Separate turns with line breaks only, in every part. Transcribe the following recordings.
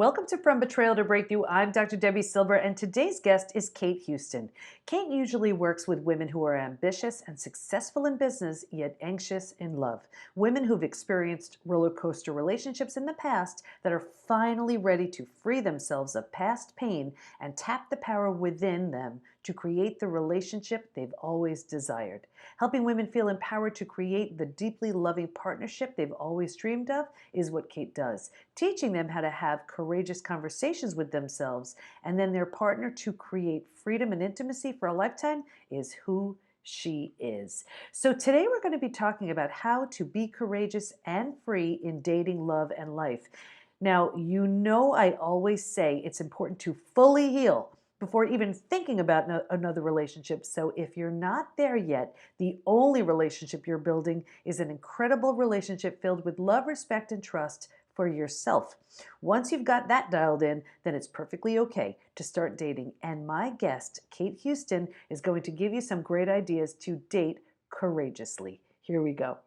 Welcome to From Betrayal to Breakthrough. I'm Dr. Debbie Silver, and today's guest is Kate Houston. Kate usually works with women who are ambitious and successful in business, yet anxious in love. Women who've experienced roller coaster relationships in the past that are finally ready to free themselves of past pain and tap the power within them to create the relationship they've always desired. Helping women feel empowered to create the deeply loving partnership they've always dreamed of is what Kate does, teaching them how to have courageous conversations with themselves and then their partner to create freedom and intimacy for a lifetime is who she is. So today we're going to be talking about how to be courageous and free in dating, love, and life. Now, I always say it's important to fully heal before even thinking about another relationship. So if you're not there yet, the only relationship you're building is an incredible relationship filled with love, respect, and trust for yourself. Once you've got that dialed in, then it's perfectly okay to start dating. And my guest, Kate Houston, is going to give you some great ideas to date courageously. Here we go.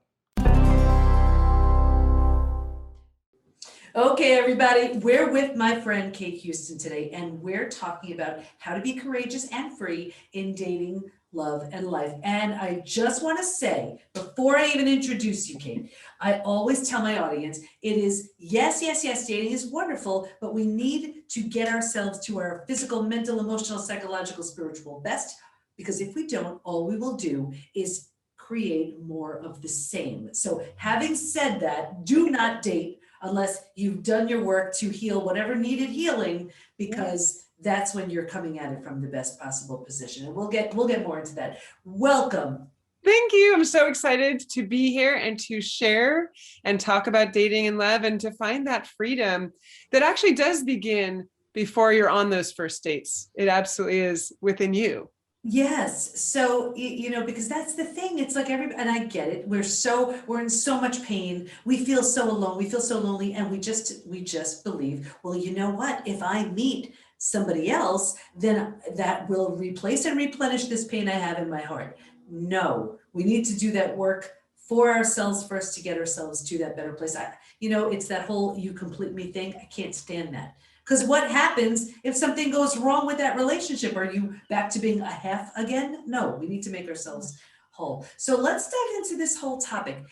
Okay, everybody, we're with my friend Kate Houston today, and we're talking about how to be courageous and free in dating, love, and life. And I just want to say, before I even introduce you, Kate, I always tell my audience, it is yes, dating is wonderful, but we need to get ourselves to our physical, mental, emotional, psychological, spiritual best, because if we don't, all we will do is create more of the same. So having said that, do not date unless you've done your work to heal whatever needed healing, because that's when you're coming at it from the best possible position. And we'll get more into that. Welcome.
Thank you. I'm so excited to be here and to share and talk about dating and love and to find that freedom that actually does begin before you're on those first dates. It absolutely is within you.
Yes. So, because that's the thing. It's like and I get it. We're in so much pain. We feel so alone. We feel so lonely. And we just believe, well, you know what? If I meet somebody else, then that will replace and replenish this pain I have in my heart. No, we need to do that work for ourselves first to get ourselves to that better place. It's that whole you complete me thing. I can't stand that. Because what happens if something goes wrong with that relationship? Are you back to being a half again? No, we need to make ourselves whole. So let's dive into this whole topic.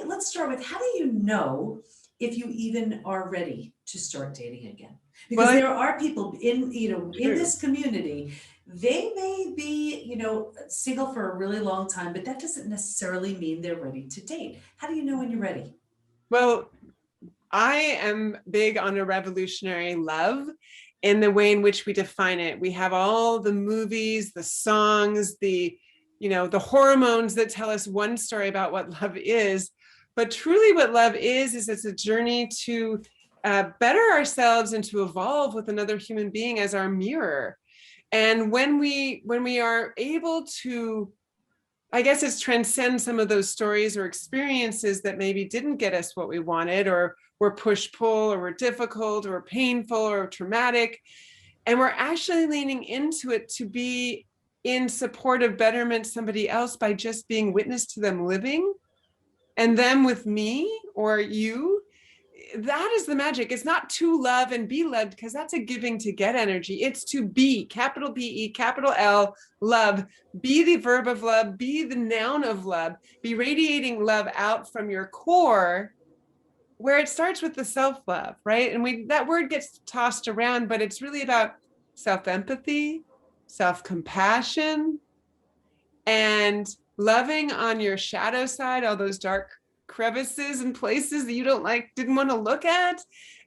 Let's start with, how do you know if you even are ready to start dating again? Because there are people in this community, they may be, single for a really long time, but that doesn't necessarily mean they're ready to date. How do you know when you're ready?
Well, I am big on a revolutionary love in the way in which we define it. We have all the movies, the songs, the hormones that tell us one story about what love is. But truly what love is it's a journey to better ourselves and to evolve with another human being as our mirror. And when we are able to, I guess it's transcend some of those stories or experiences that maybe didn't get us what we wanted, or were push-pull, or were difficult, or painful, or traumatic. And we're actually leaning into it to be in support of betterment somebody else by just being witness to them living, and them with me or you. That is the magic. It's not to love and be loved, because that's a giving to get energy. It's to be, capital B-E, capital L, love. Be the verb of love, be the noun of love, be radiating love out from your core, where it starts with the self-love, right? And that word gets tossed around, but it's really about self-empathy, self-compassion, and loving on your shadow side, all those dark crevices and places that you didn't want to look at,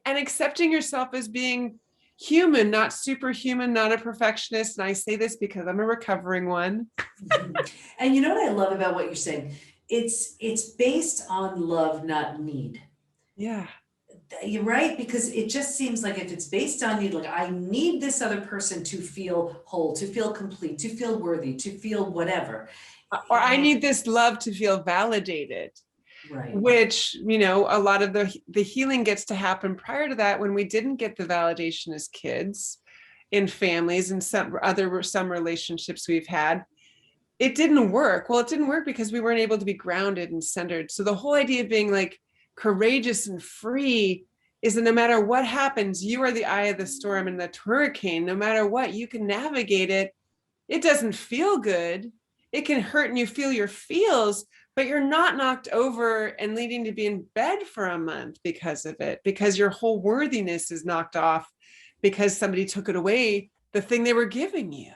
and accepting yourself as being human, not superhuman, not a perfectionist. And I say this because I'm a recovering one.
And you know what I love about what you're saying? It's based on love, not need.
Yeah.
You're right, because it just seems like if it's based on need, like I need this other person to feel whole, to feel complete, to feel worthy, to feel whatever.
Or I need this love to feel validated.
Right.
Which, a lot of the healing gets to happen prior to that, when we didn't get the validation as kids, in families and some relationships we've had. It didn't work. Well, it didn't work because we weren't able to be grounded and centered. So the whole idea of being like courageous and free is that no matter what happens, you are the eye of the storm and the hurricane. No matter what, you can navigate it. It doesn't feel good. It can hurt and you feel your feels, but you're not knocked over and needing to be in bed for a month because of it, because your whole worthiness is knocked off because somebody took it away, the thing they were giving you.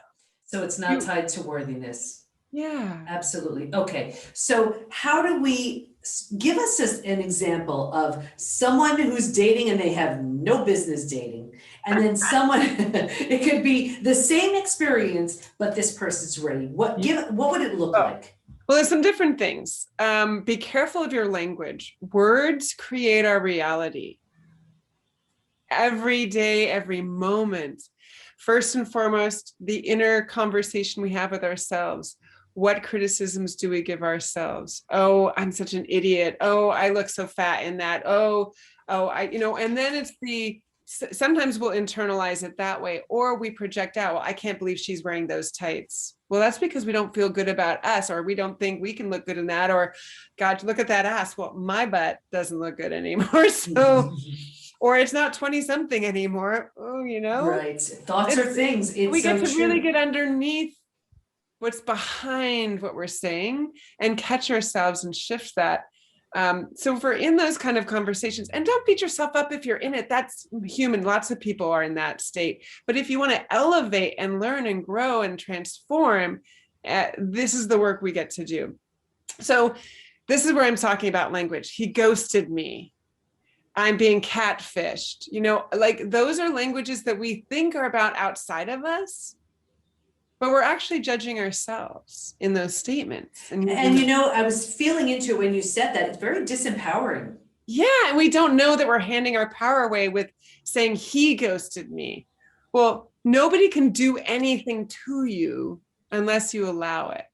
So it's not tied to worthiness.
Yeah.
Absolutely. Okay. So how do we give us an example of someone who's dating and they have no business dating, and then someone it could be the same experience, but this person's ready. What would it look like?
Well, there's some different things. Be careful of your language. Words create our reality. Every day, every moment. First and foremost, the inner conversation we have with ourselves. What criticisms do we give ourselves? Oh, I'm such an idiot. Oh, I look so fat in that. And then it's sometimes we'll internalize it that way, or we project out, well, I can't believe she's wearing those tights. Well, that's because we don't feel good about us, or we don't think we can look good in that, or God, look at that ass. Well, my butt doesn't look good anymore. So, or it's not 20 something anymore. Oh,
Right. Thoughts are things.
We get to really get underneath what's behind what we're saying and catch ourselves and shift that. So if we're in those kind of conversations, and don't beat yourself up if you're in it, that's human. Lots of people are in that state. But if you want to elevate and learn and grow and transform, this is the work we get to do. So this is where I'm talking about language. He ghosted me. I'm being catfished. Like those are languages that we think are about outside of us, but we're actually judging ourselves in those statements.
And I was feeling into it when you said that. It's very disempowering.
Yeah, and we don't know that we're handing our power away with saying he ghosted me. Well, nobody can do anything to you unless you allow it.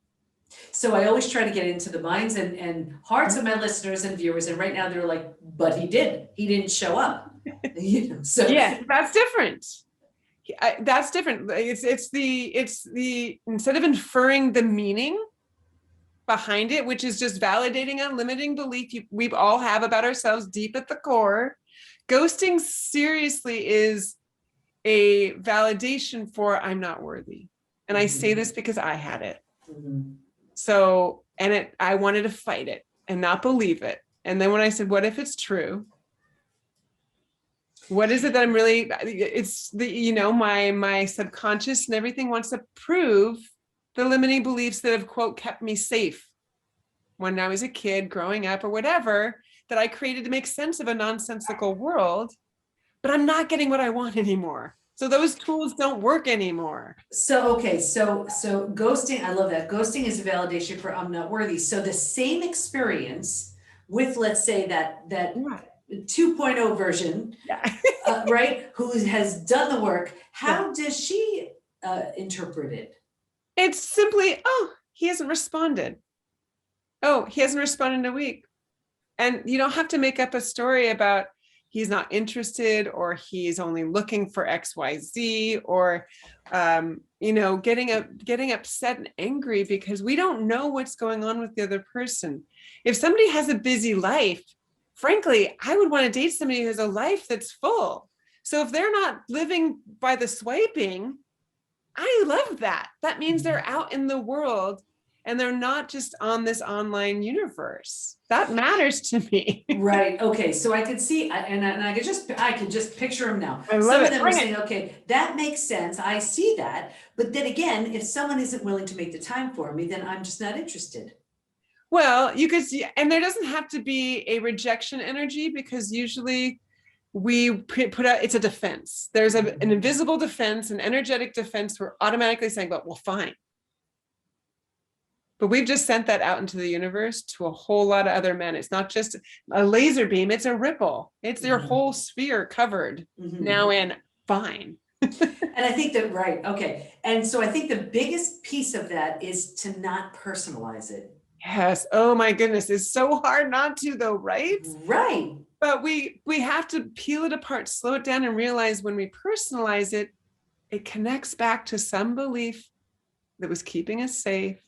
So I always try to get into the minds and hearts of my listeners and viewers. And right now they're like, but he didn't show up. So
yeah, that's different. That's different. It's the instead of inferring the meaning behind it, which is just validating a limiting belief we all have about ourselves deep at the core, ghosting seriously is a validation for I'm not worthy. And I say this because I had it.
Mm-hmm.
So, I wanted to fight it and not believe it. And then when I said, what if it's true? What is it that I'm really, it's my subconscious and everything wants to prove the limiting beliefs that have, quote, kept me safe when I was a kid growing up or whatever, that I created to make sense of a nonsensical world, but I'm not getting what I want anymore. So those tools don't work anymore.
So ghosting, I love that. Ghosting is a validation for I'm not worthy. So the same experience with, let's say that 2.0 version, right? Who has done the work. How does she interpret it?
It's simply, oh, he hasn't responded. Oh, he hasn't responded in a week. And you don't have to make up a story about he's not interested or he's only looking for XYZ or, getting upset and angry because we don't know what's going on with the other person. If somebody has a busy life, frankly, I would want to date somebody who has a life that's full. So if they're not living by the swiping, I love that. That means they're out in the world and they're not just on this online universe. That matters to me.
Right. Okay. So I could see, and I could just picture them now.
I love
Some
it.
of them are saying, okay, that makes sense. I see that. But then again, if someone isn't willing to make the time for me, then I'm just not interested.
Well, you could see, and there doesn't have to be a rejection energy because usually we put out, it's a defense. There's an invisible defense, an energetic defense. We're automatically saying, well, fine. But we've just sent that out into the universe to a whole lot of other men. It's not just a laser beam, it's a ripple. It's your whole sphere covered now in fine.
And I think that, right, okay. And so I think the biggest piece of that is to not personalize it.
Yes. Oh my goodness. It's so hard not to though, right?
Right.
But we have to peel it apart, slow it down and realize when we personalize it, it connects back to some belief that was keeping us safe,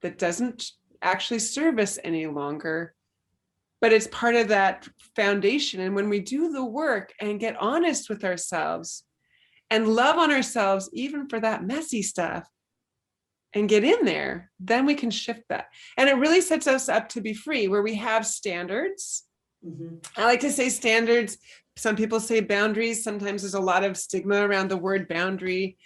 that doesn't actually serve us any longer. but it's part of that foundation. And when we do the work and get honest with ourselves and love on ourselves, even for that messy stuff, and get in there, then we can shift that. And it really sets us up to be free, where we have standards. Mm-hmm. I like to say standards. Some people say boundaries. Sometimes there's a lot of stigma around the word boundary,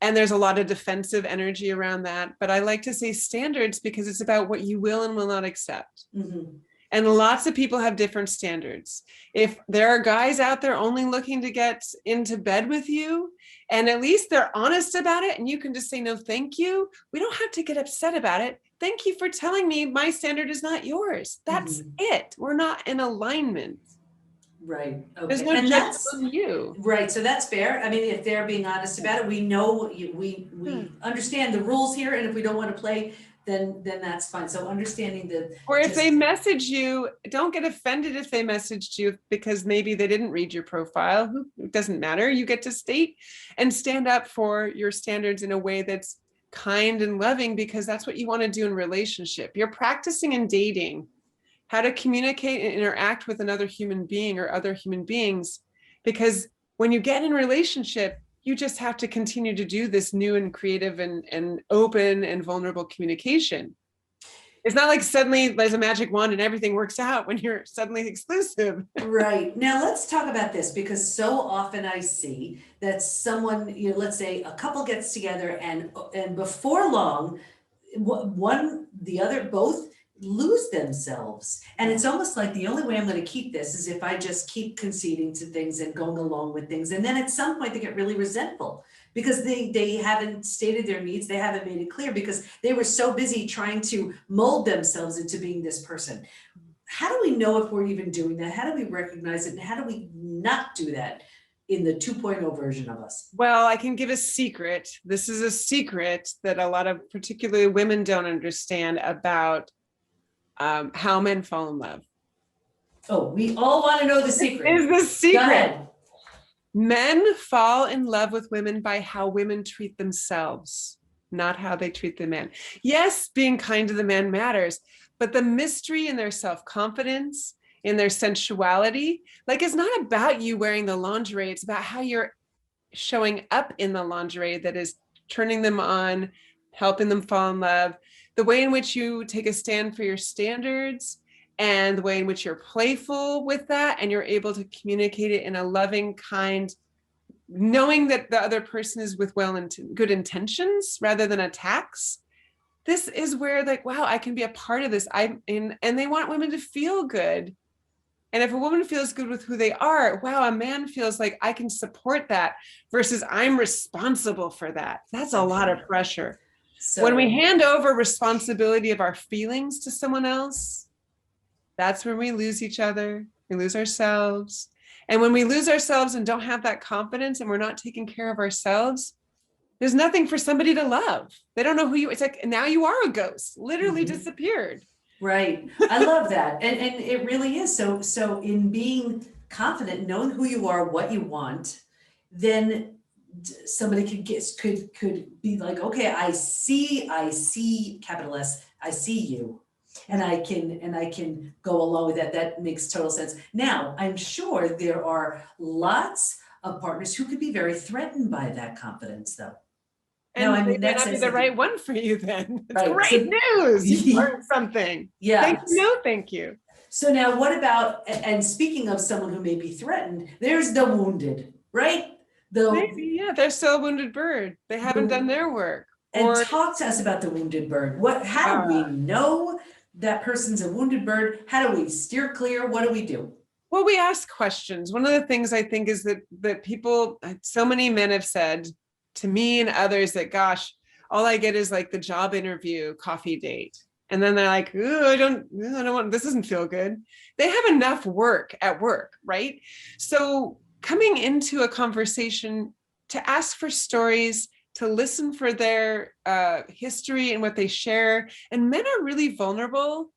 and there's a lot of defensive energy around that. But I like to say standards because it's about what you will and will not accept. Mm-hmm. And lots of people have different standards. If there are guys out there only looking to get into bed with you, and at least they're honest about it, and you can just say, no, thank you. We don't have to get upset about it. Thank you for telling me my standard is not yours. That's it. We're not in alignment.
Right. Okay.
There's no judgment on you.
Right. So that's fair. I mean, if they're being honest about it, we know we understand the rules here, and if we don't want to play, then that's fine. So understanding the.
Or if they message you, don't get offended if they messaged you because maybe they didn't read your profile. It doesn't matter. You get to state and stand up for your standards in a way that's kind and loving, because that's what you want to do in relationship. You're practicing in dating how to communicate and interact with another human being or other human beings, because when you get in relationship, you just have to continue to do this new and creative and open and vulnerable communication. It's not like suddenly there's a magic wand and everything works out when you're suddenly exclusive.
Right. Now let's talk about this, because so often I see that someone, let's say a couple gets together and before long, the other, both lose themselves. And it's almost like the only way I'm going to keep this is if I just keep conceding to things and going along with things. And then at some point they get really resentful because they haven't stated their needs. They haven't made it clear because they were so busy trying to mold themselves into being this person. How do we know if we're even doing that? How do we recognize it? And how do we not do that in the 2.0 version of us?
Well, I can give a secret. This is a secret that a lot of particularly women don't understand about how men fall in love.
Oh, we all want to know the secret.
Is the secret.
Go ahead.
Men fall in love with women by how women treat themselves, not how they treat the men. Yes, being kind to the men matters, but the mystery in their self-confidence, in their sensuality, it's not about you wearing the lingerie. It's about how you're showing up in the lingerie that is turning them on, helping them fall in love. The way in which you take a stand for your standards, and the way in which you're playful with that, and you're able to communicate it in a loving, kind, knowing that the other person is with good intentions rather than attacks. This is where wow, I can be a part of this. And they want women to feel good. And if a woman feels good with who they are, wow, a man feels like I can support that versus I'm responsible for that. That's a lot of pressure. So when we hand over responsibility of our feelings to someone else, that's when we lose each other, we lose ourselves. And when we lose ourselves and don't have that confidence and we're not taking care of ourselves, there's nothing for somebody to love. They don't know who you are. It's like, now you are a ghost, literally disappeared.
Right. I love that. And it really is. So in being confident, knowing who you are, what you want, then somebody could be like, okay, I see capital S, I see you, and I can go along with that. That makes total sense. Now, I'm sure there are lots of partners who could be very threatened by that confidence, though.
And no, I mean, may not be the right one for you then. It's right. Great news. You learned something.
Yeah.
Thank you.
So now what about, and speaking of someone who may be threatened, there's the wounded, right?
Maybe, yeah, they're still a wounded bird. They haven't done their work.
And talk to us about the wounded bird. How do we know that person's a wounded bird? How do we steer clear? What do we do?
Well, we ask questions. One of the things I think is that people, so many men have said to me and others that, gosh, all I get is the job interview coffee date. And then they're like, ooh, I don't want, this doesn't feel good. They have enough work at work, right? So coming into a conversation to ask for stories, to listen for their history and what they share. And men are really vulnerable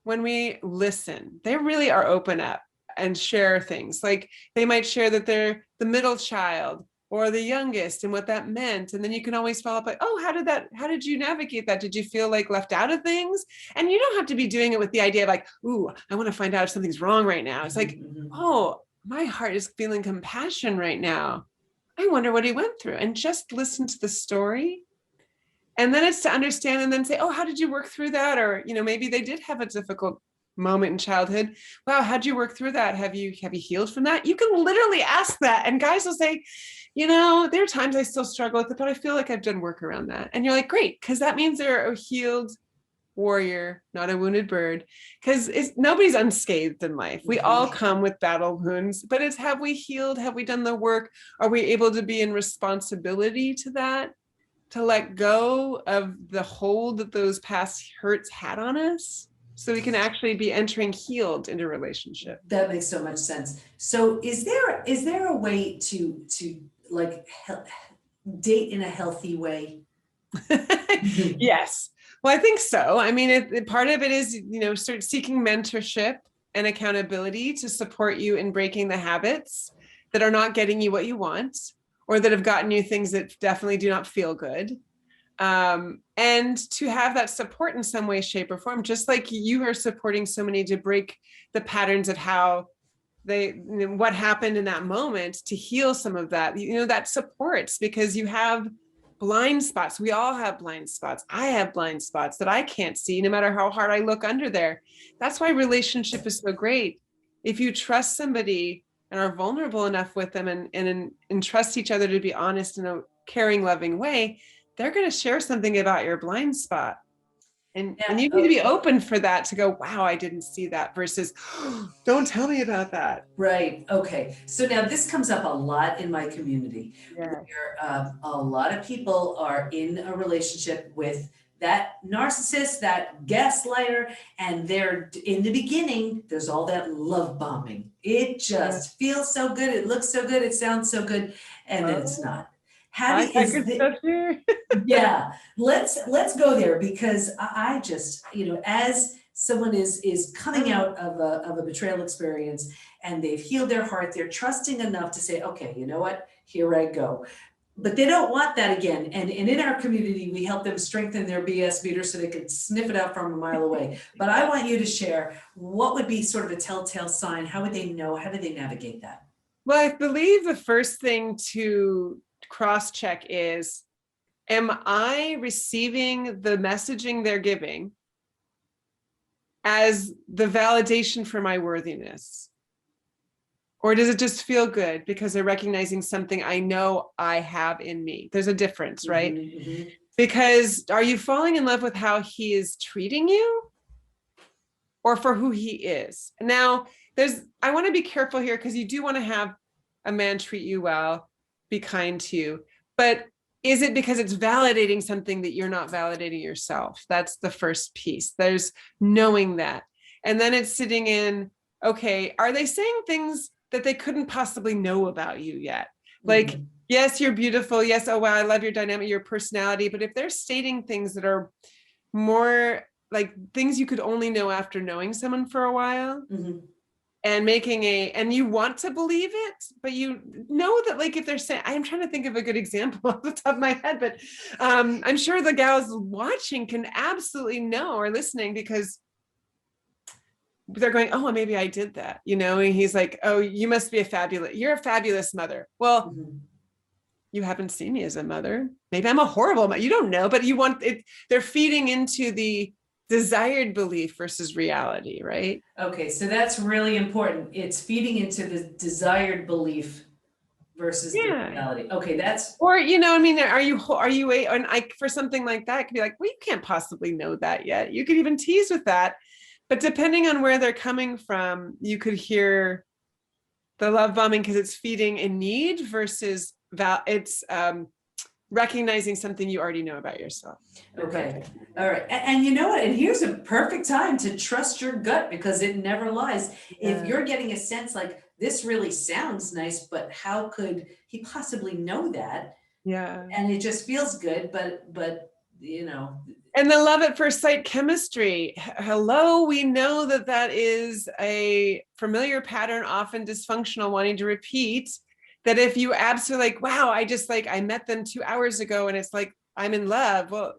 when we listen. They really are open up and share things. They might share that they're the middle child, or the youngest and what that meant. And then you can always follow up like, oh, how did you navigate that? Did you feel like left out of things? And you don't have to be doing it with the idea of like, ooh, I want to find out if something's wrong right now. It's like, oh, my heart is feeling compassion right now. I wonder what he went through, and just listen to the story. And then it's to understand and then say, oh, how did you work through that? Or, maybe they did have a difficult moment in childhood. Wow, how'd you work through that? Have you healed from that? You can literally ask that. And guys will say, there are times I still struggle with it, but I feel like I've done work around that. And you're like, great, because that means they're a healed warrior, not a wounded bird. Because nobody's unscathed in life. We all come with battle wounds, but it's, have we healed? Have we done the work? Are we able to be in responsibility to that? To let go of the hold that those past hurts had on us, so we can actually be entering healed into relationship.
That makes so much sense. So is there a way to like date in a healthy way?
Yes. Well, I think so. I mean, part of it is, start seeking mentorship and accountability to support you in breaking the habits that are not getting you what you want, or that have gotten you things that definitely do not feel good. And to have that support in some way, shape, or form, just like you are supporting so many to break the patterns of how what happened in that moment, to heal some of that, that supports, because you have blind spots. We all have blind spots. I have blind spots that I can't see no matter how hard I look under there. That's why relationship is so great. If you trust somebody and are vulnerable enough with them and trust each other to be honest in a caring, loving way, they're going to share something about your blind spot. And you need to be open for that, to go, wow, I didn't see that, versus, oh, don't tell me about that.
Right. Okay. So now this comes up a lot in my community,
Yeah.
where a lot of people are in a relationship with that narcissist, that gaslighter, and they're in the beginning, there's all that love bombing. It just feels so good. It looks so good. It sounds so good. And then it's not. Yeah, let's go there, because I just, as someone is coming out of a betrayal experience and they've healed their heart, they're trusting enough to say, okay, you know what, here I go. But they don't want that again. And in our community, we help them strengthen their BS meter so they can sniff it out from a mile away. But I want you to share, what would be sort of a telltale sign? How would they know? How do they navigate that?
Well, I believe the first thing to cross-check is, am I receiving the messaging they're giving as the validation for my worthiness? Or does it just feel good because they're recognizing something I know I have in me? There's a difference, right? Mm-hmm. Because are you falling in love with how he is treating you, or for who he is? Now, I want to be careful here, because you do want to have a man treat you well, be kind to you. But is it because it's validating something that you're not validating yourself? That's the first piece. There's knowing that. And then it's sitting in, okay, are they saying things that they couldn't possibly know about you yet? Like, yes, you're beautiful. Yes, oh, wow, I love your dynamic, your personality. But if they're stating things that are more like things you could only know after knowing someone for a while, and and you want to believe it, but you know that, like, if they're saying, I'm trying to think of a good example off the top of my head, but I'm sure the gals watching can absolutely know or listening, because they're going, oh, well, maybe I did that, and he's like, oh, you're a fabulous mother. Well, you haven't seen me as a mother. Maybe I'm a horrible mother. You don't know, but you want it. They're feeding into the desired belief versus reality, right?
Okay, so that's really important. It's feeding into the desired belief versus the reality. Okay, that's,
or are you and for something like that, it could be like, well, you can't possibly know that yet. You could even tease with that, but depending on where they're coming from, you could hear the love bombing because it's feeding a need versus it's recognizing something you already know about yourself.
Okay. All right. And you know what? And here's a perfect time to trust your gut, because it never lies. Yeah. If you're getting a sense like, this really sounds nice, but how could he possibly know that?
Yeah.
And it just feels good, but
And the love at first sight chemistry. Hello, we know that is a familiar pattern, often dysfunctional, wanting to repeat. That if you absolutely like, wow, I just like, I met them 2 hours ago and it's like, I'm in love. Well,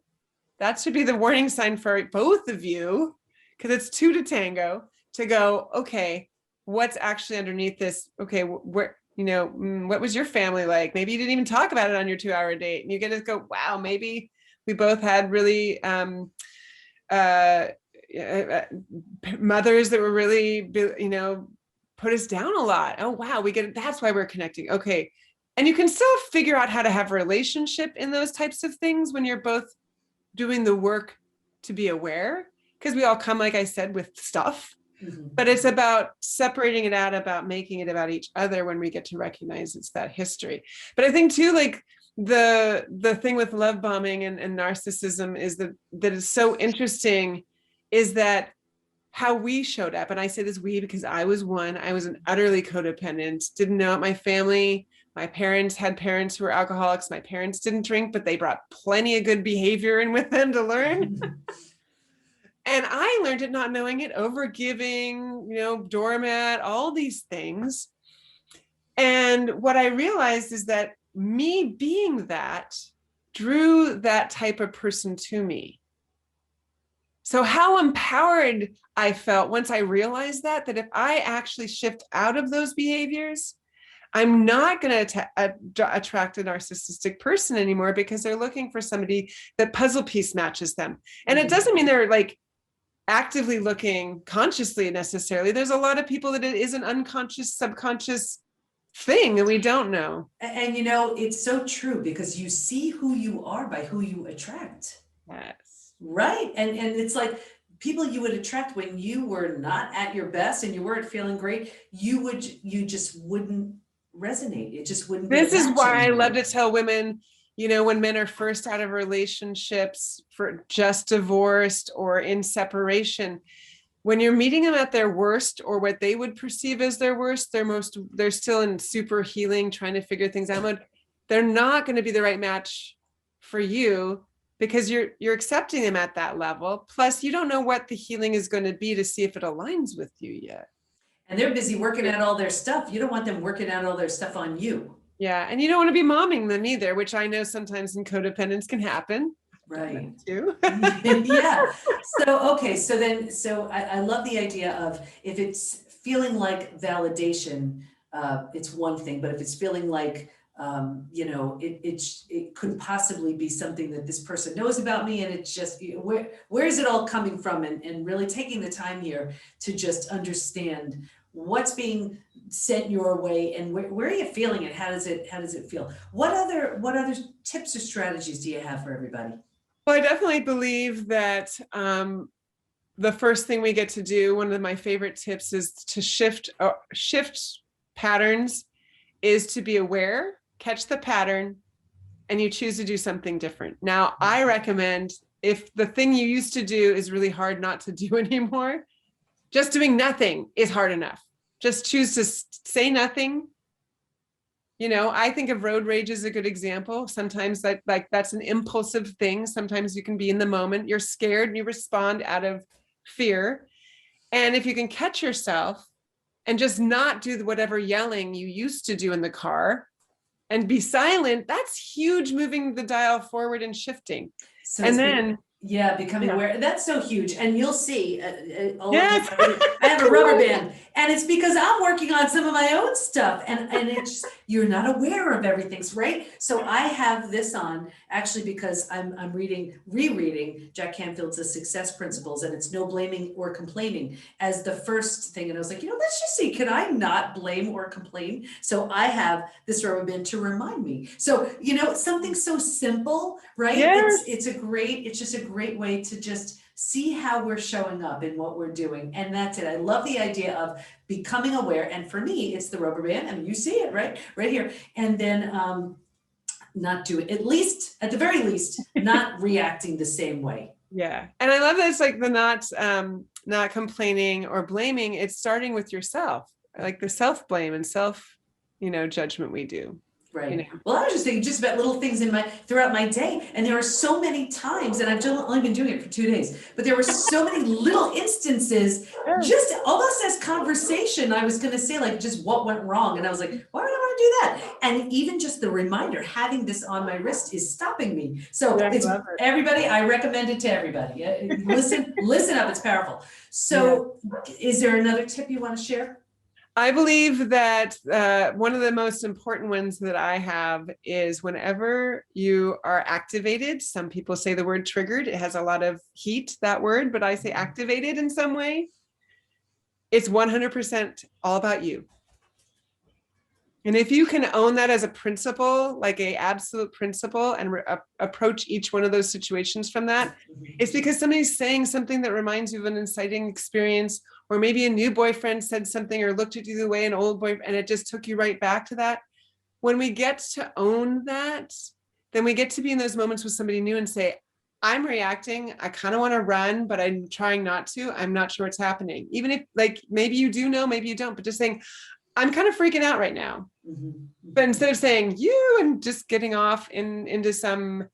that should be the warning sign for both of you, because it's two to tango, to go, okay, what's actually underneath this? Okay, where, what was your family like? Maybe you didn't even talk about it on your 2 hour date. And you get to go, wow, maybe we both had really uh, mothers that were really, put us down a lot. Oh, wow, we get it. That's why we're connecting. Okay. And you can still figure out how to have a relationship in those types of things when you're both doing the work to be aware, because we all come, like I said, with stuff. Mm-hmm. But it's about separating it out, about making it about each other when we get to recognize it's that history. But I think too, like the thing with love bombing and narcissism is that is so interesting is that how we showed up. And I say this we because I was an utterly codependent, didn't know it. My family, my parents had parents who were alcoholics. My parents didn't drink, but they brought plenty of good behavior in with them to learn. And I learned it not knowing it, overgiving, doormat, all these things. And what I realized is that me being that drew that type of person to me. So how empowered I felt once I realized that if I actually shift out of those behaviors, I'm not going to attract a narcissistic person anymore, because they're looking for somebody that puzzle piece matches them. And it doesn't mean they're like actively looking consciously necessarily. There's a lot of people that it is an unconscious, subconscious thing that we don't know.
And it's so true, because you see who you are by who you attract.
Yes.
Right. And it's like people you would attract when you were not at your best and you weren't feeling great, you just wouldn't resonate. It just wouldn't be.
This is why I love to tell women, when men are first out of relationships, for just divorced or in separation, when you're meeting them at their worst, or what they would perceive as their worst, they're still in super healing, trying to figure things out mode. They're not going to be the right match for you, because you're accepting them at that level. Plus, you don't know what the healing is going to be to see if it aligns with you yet.
And they're busy working out all their stuff. You don't want them working out all their stuff on you.
Yeah. And you don't want to be momming them either, which I know sometimes in codependence can happen.
Right.
Too.
Yeah. So I love the idea of, if it's feeling like validation, it's one thing, but if it's feeling like, it could possibly be something that this person knows about me, and it's just, where is it all coming from, and really taking the time here to just understand what's being sent your way, and where are you feeling it? How does it feel? What other tips or strategies do you have for everybody?
Well, I definitely believe that the first thing we get to do, one of my favorite tips, is to shift patterns, is to be aware, catch the pattern, and you choose to do something different. Now, I recommend, if the thing you used to do is really hard not to do anymore, just doing nothing is hard enough. Just choose to say nothing. I think of road rage as a good example. Sometimes that's an impulsive thing. Sometimes you can be in the moment, you're scared and you respond out of fear. And if you can catch yourself and just not do whatever yelling you used to do in the car and be silent, that's huge, moving the dial forward and shifting. So, and then
becoming aware. That's so huge. And you'll see, yes. I have a rubber band, and it's because I'm working on some of my own stuff, and it's just, you're not aware of everything, right? So I have this on actually because I'm rereading Jack Canfield's The Success Principles, and it's no blaming or complaining as the first thing. And I was like, let's just see, can I not blame or complain? So I have this rubber band to remind me. So, something so simple, right? Yes. It's just a great way to just see how we're showing up in what we're doing. And that's it. I love the idea of becoming aware. And for me, it's the rubber band, and you see it right here. And then not do it, at the very least, not reacting the same way.
Yeah. And I love that it's like the not complaining or blaming. It's starting with yourself, like the self-blame and self, judgment we do.
Right.
You know,
Well, I was just thinking just about little things throughout my day, and there are so many times, and I've only been doing it for 2 days, but there were so many little instances,
yeah,
just almost as conversation. I was going to say like just what went wrong, and I was like, why would I want to do that? And even just the reminder, having this on my wrist is stopping me. So
yeah, I
it's
love it.
everybody. I recommend it to everybody. Listen up. It's powerful.
Yeah.
So, is there another tip you want to share?
I believe that one of the most important ones that I have is whenever you are activated, some people say the word triggered, it has a lot of heat, that word, but I say activated in some way. It's 100% all about you. And if you can own that as a principle, like a absolute principle, and approach each one of those situations from that, it's because somebody's saying something that reminds you of an inciting experience, or maybe a new boyfriend said something or looked at you the way an old boyfriend, and it just took you right back to that. When we get to own that, then we get to be in those moments with somebody new and say, I'm reacting. I kind of want to run, but I'm trying not to. I'm not sure what's happening. Even if, like, maybe you do know, maybe you don't, but just saying, I'm kind of freaking out right now. But instead of saying you and just getting off into some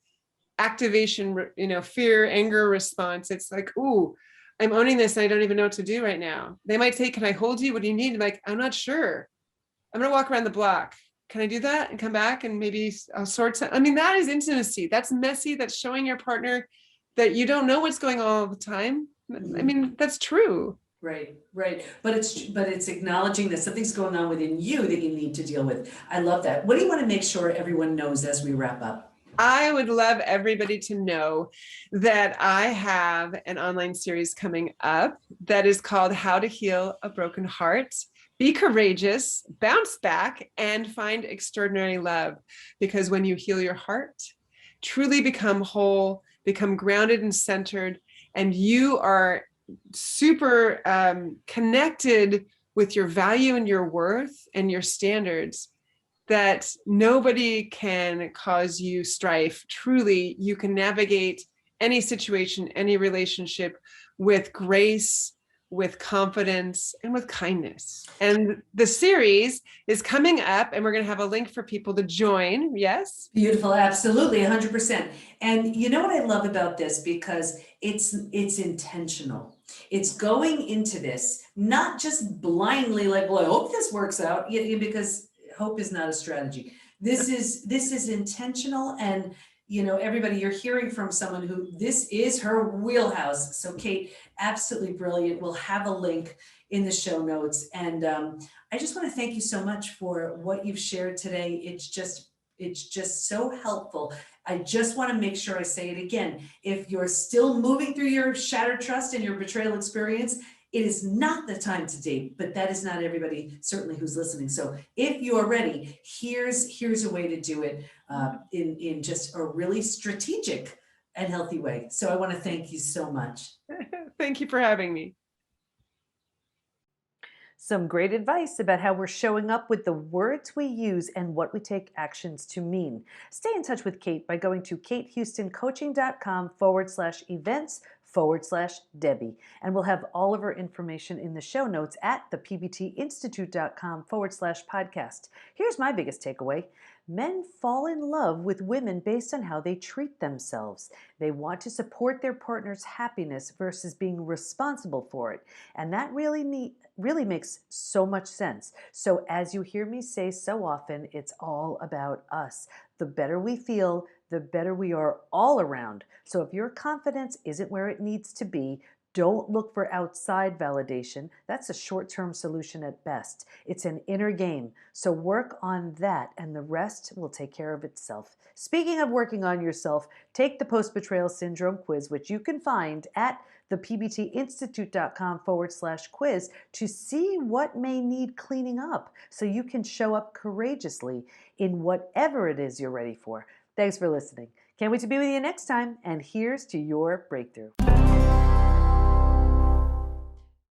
activation, fear, anger response, it's like, ooh, I'm owning this and I don't even know what to do right now. They might say, can I hold you? What do you need? I'm like, I'm not sure. I'm going to walk around the block. Can I do that and come back and maybe I'll sort some. I mean, that is intimacy. That's messy. That's showing your partner that you don't know what's going on all the time. I mean, that's true.
Right, right. But it's acknowledging that something's going on within you that you need to deal with. I love that. What do you want to make sure everyone knows as we wrap up?
I would love everybody to know that I have an online series coming up that is called How to Heal a Broken Heart. Be courageous, bounce back, and find extraordinary love. Because when you heal your heart, truly become whole, become grounded and centered, and you are super connected with your value and your worth and your standards, that nobody can cause you strife. Truly, you can navigate any situation, any relationship with grace, with confidence, and with kindness. And the series is coming up, and we're going to have a link for people to join. Yes?
Beautiful, absolutely, 100%. And you know what I love about this, because it's intentional. It's going into this not just blindly like, well, I hope this works out, because hope is not a strategy. This is intentional, and everybody, you're hearing from someone who this is her wheelhouse. So Kate, absolutely brilliant. We'll have a link in the show notes, and I just want to thank you so much for what you've shared today. It's just so helpful. I just want to make sure I say it again. If you're still moving through your shattered trust and your betrayal experience, it is not the time to date, but that is not everybody, certainly, who's listening. So if you are ready, here's a way to do it in just a really strategic and healthy way. So I want to thank you so much.
Thank you for having me.
Some great advice about how we're showing up with the words we use and what we take actions to mean. Stay in touch with Kate by going to katehustoncoaching.com/events/Debbie. And we'll have all of her information in the show notes at thepbtinstitute.com/podcast. Here's my biggest takeaway. Men fall in love with women based on how they treat themselves. They want to support their partner's happiness versus being responsible for it. And that really makes so much sense. So as you hear me say so often, it's all about us. The better we feel, the better we are all around. So if your confidence isn't where it needs to be, don't look for outside validation. That's a short-term solution at best. It's an inner game. So work on that, and the rest will take care of itself. Speaking of working on yourself, take the post-betrayal syndrome quiz, which you can find at thepbtinstitute.com/quiz to see what may need cleaning up so you can show up courageously in whatever it is you're ready for. Thanks for listening. Can't wait to be with you next time, and here's to your breakthrough.